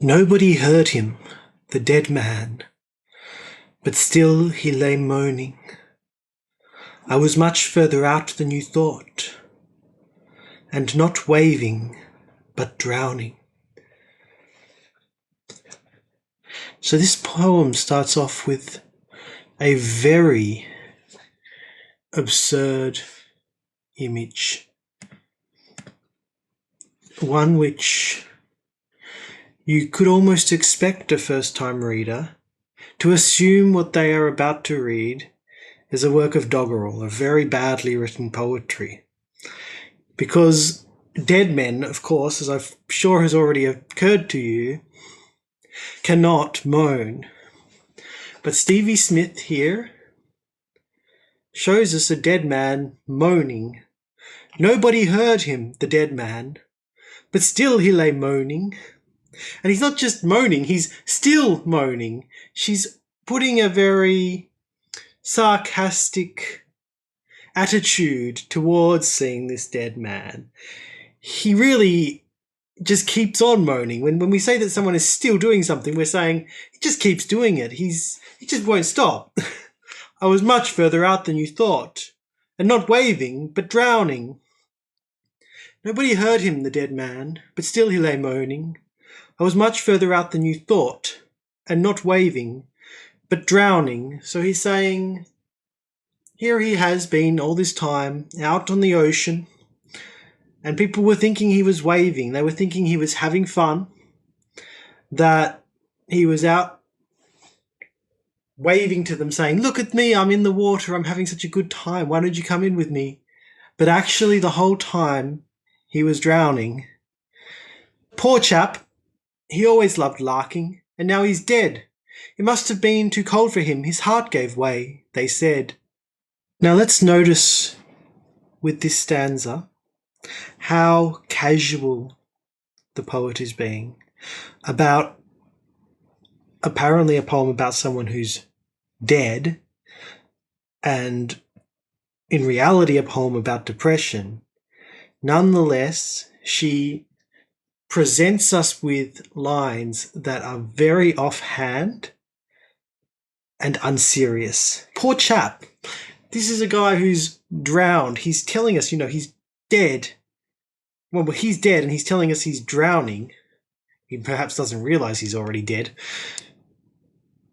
Nobody heard him, the dead man, but still he lay moaning. I was much further out than you thought, and not waving, but drowning. So this poem starts off with a very absurd image, one which you could almost expect a first-time reader to assume what they are about to read is a work of Doggerel, a very badly written poetry. Because dead men, of course, as I'm sure has already occurred to you, cannot moan. But Stevie Smith here shows us a dead man moaning. Nobody heard him, the dead man, but still he lay moaning. And he's not just moaning, he's still moaning. She's putting a very sarcastic attitude towards seeing this dead man. He really just keeps on moaning. When we say that someone is still doing something, we're saying he just keeps doing it. He just won't stop. I was much further out than you thought, and not waving, but drowning. Nobody heard him, the dead man, but still he lay moaning. I was much further out than you thought, and not waving, but drowning. So he's saying, here he has been all this time, out on the ocean, and people were thinking he was waving. They were thinking he was having fun, that he was out waving to them, saying, look at me, I'm in the water, I'm having such a good time, why don't you come in with me? But actually the whole time he was drowning. Poor chap, he always loved larking, and now he's dead. It must have been too cold for him, his heart gave way, they said. Now let's notice with this stanza how casual the poet is being about apparently a poem about someone who's dead, and in reality a poem about depression. Nonetheless, she presents us with lines that are very offhand and unserious. Poor chap. This is a guy who's drowned. He's telling us, he's dead. Well, he's dead and he's telling us he's drowning. He perhaps doesn't realize he's already dead.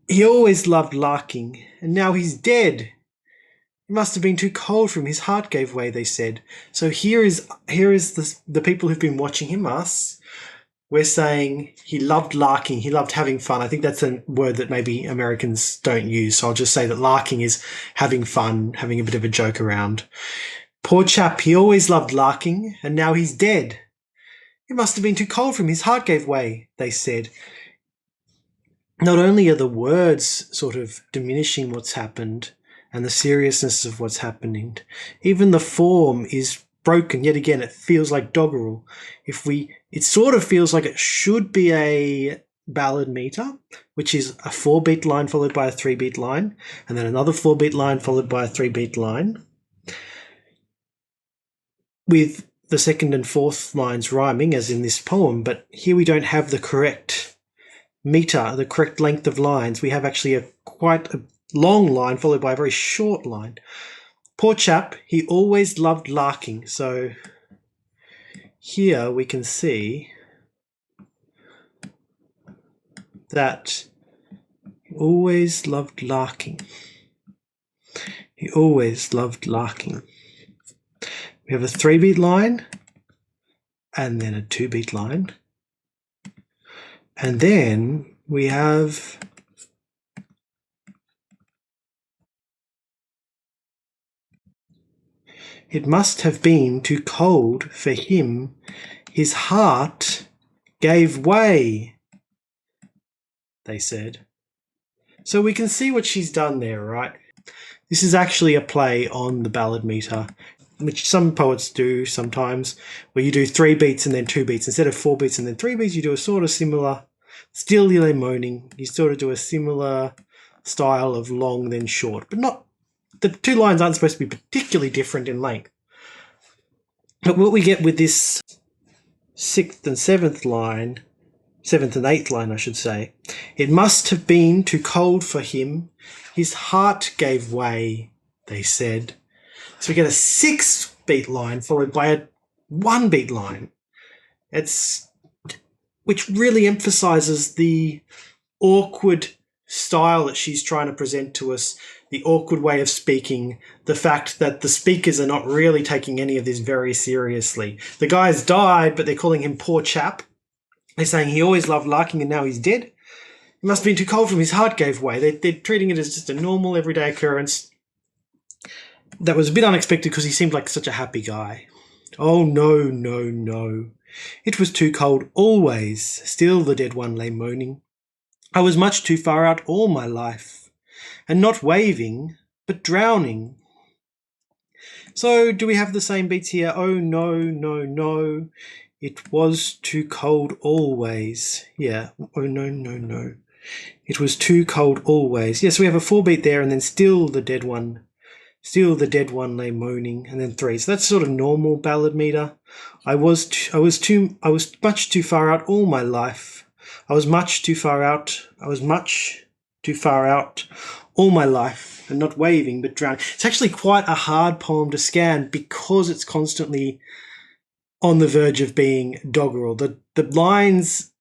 He always loved larking, and now he's dead. It must have been too cold for him. His heart gave way, they said. So here is the people who've been watching him, us. We're saying he loved larking, he loved having fun. I think that's a word that maybe Americans don't use, so I'll just say that larking is having fun, having a bit of a joke around. Poor chap, he always loved larking, and now he's dead. It must have been too cold for him. His heart gave way, they said. Not only are the words sort of diminishing what's happened and the seriousness of what's happening, even the form is broken. Yet again, it feels like Doggerel. It sort of feels like it should be a ballad meter, which is a 4-beat line followed by a 3-beat line, and then another 4-beat line followed by a 3-beat line, with the second and fourth lines rhyming, as in this poem. But here we don't have the correct meter, the correct length of lines. We have actually quite a long line followed by a very short line. Poor chap, he always loved larking. So here we can see that he always loved larking. He always loved larking. We have a 3-beat line and then a 2-beat line. And then we have it must have been too cold for him. His heart gave way, they said. So we can see what she's done there, right? This is actually a play on the ballad meter, which some poets do sometimes, where you do 3 beats and then 2 beats. Instead of 4 beats and then 3 beats, you do a sort of similar, still you're moaning, you sort of do a similar style of long then short, but not, the 2 lines aren't supposed to be particularly different in length. But what we get with this 6th and 7th line 7th and 8th line, I should say. It must have been too cold for him. His heart gave way, they said. So we get a 6-beat line followed by a 1-beat line. Which really emphasizes the awkward style that she's trying to present to us, the awkward way of speaking, the fact that the speakers are not really taking any of this very seriously. The guy's died, but they're calling him poor chap. They're saying he always loved larking and now he's dead. It must have been too cold for him. His heart gave way. They're treating it as just a normal everyday occurrence that was a bit unexpected because he seemed like such a happy guy. Oh, no, no, no. It was too cold always. Still the dead one lay moaning. I was much too far out all my life, and not waving, but drowning. So do we have the same beats here? Oh, no, no, no. It was too cold always. Yeah. Oh, no, no, no. It was too cold always. Yes, we have a 4-beat there, and then still the dead one. Still the dead one lay moaning, and then 3. So that's sort of normal ballad meter. I was much too far out all my life. I was much too far out. I was much too far out all my life, and not waving but drowning. It's actually quite a hard poem to scan because it's constantly on the verge of being doggerel. The lines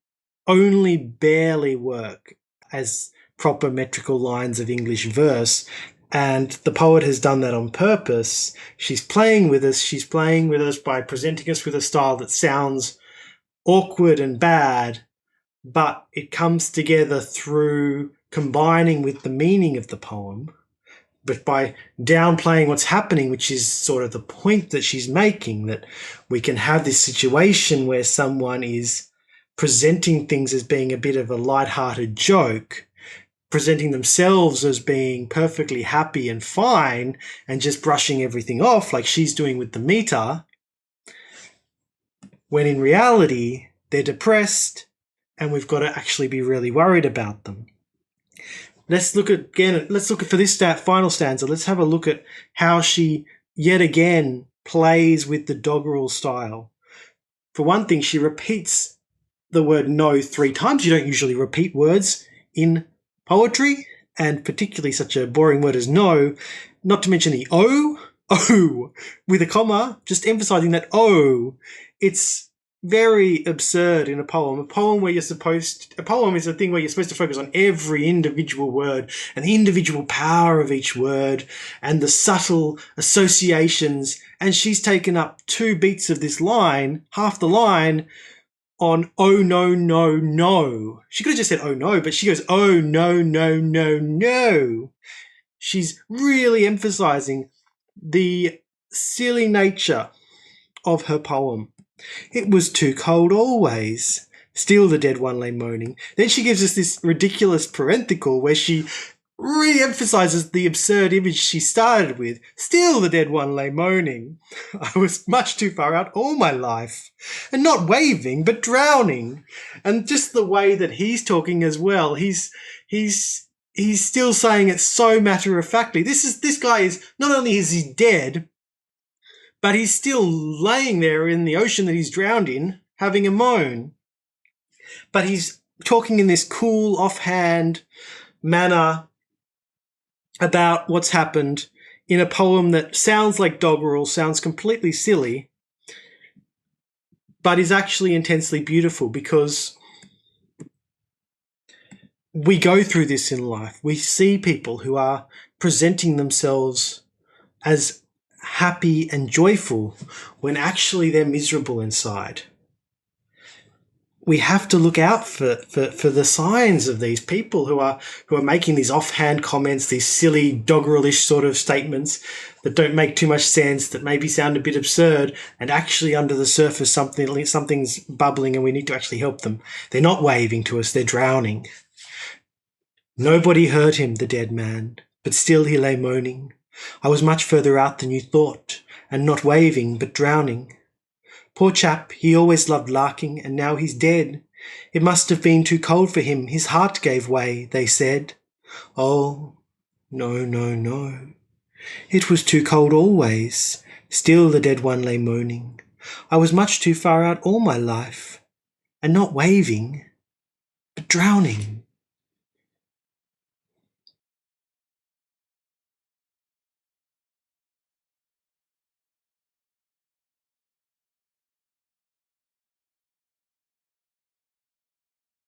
only barely work as proper metrical lines of English verse, and the poet has done that on purpose. She's playing with us. She's playing with us by presenting us with a style that sounds awkward and bad, but it comes together through combining with the meaning of the poem, but by downplaying what's happening, which is sort of the point that she's making, that we can have this situation where someone is presenting things as being a bit of a light-hearted joke, presenting themselves as being perfectly happy and fine and just brushing everything off like she's doing with the meter, when in reality they're depressed and we've got to actually be really worried about them. Let's look at for this final stanza, let's have a look at how she yet again plays with the doggerel style. For one thing, she repeats the word no 3 times. You don't usually repeat words in poetry, and particularly such a boring word as no, not to mention the O, with a comma, just emphasizing that O. It's very absurd in a poem. A poem is a thing where you're supposed to focus on every individual word and the individual power of each word and the subtle associations. And she's taken up 2 beats of this line, half the line, on oh no, no, no. She could have just said oh no, but she goes oh no, no, no, no. She's really emphasizing the silly nature of her poem. It was too cold always. Still the dead one lay moaning. Then she gives us this ridiculous parenthetical where she re-emphasizes the absurd image she started with. Still the dead one lay moaning. I was much too far out all my life, and not waving but drowning. And just the way that he's talking as well, he's still saying it so matter-of-factly. This guy is, not only is he dead, but he's still laying there in the ocean that he's drowned in, having a moan. But he's talking in this cool, offhand manner about what's happened in a poem that sounds like doggerel, sounds completely silly, but is actually intensely beautiful, because we go through this in life. We see people who are presenting themselves as happy and joyful when actually they're miserable inside. We have to look out for the signs of these people who are making these offhand comments, these silly doggerelish sort of statements that don't make too much sense, that maybe sound a bit absurd, and actually under the surface something's bubbling and we need to actually help them. They're not waving to us, they're drowning. Nobody heard him, the dead man, but still he lay moaning. I was much further out than you thought, and not waving but drowning. Poor chap, he always loved larking, and now he's dead. It must have been too cold for him, his heart gave way, they said. Oh, no, no, no. It was too cold always. Still the dead one lay moaning. I was much too far out all my life, and not waving but drowning.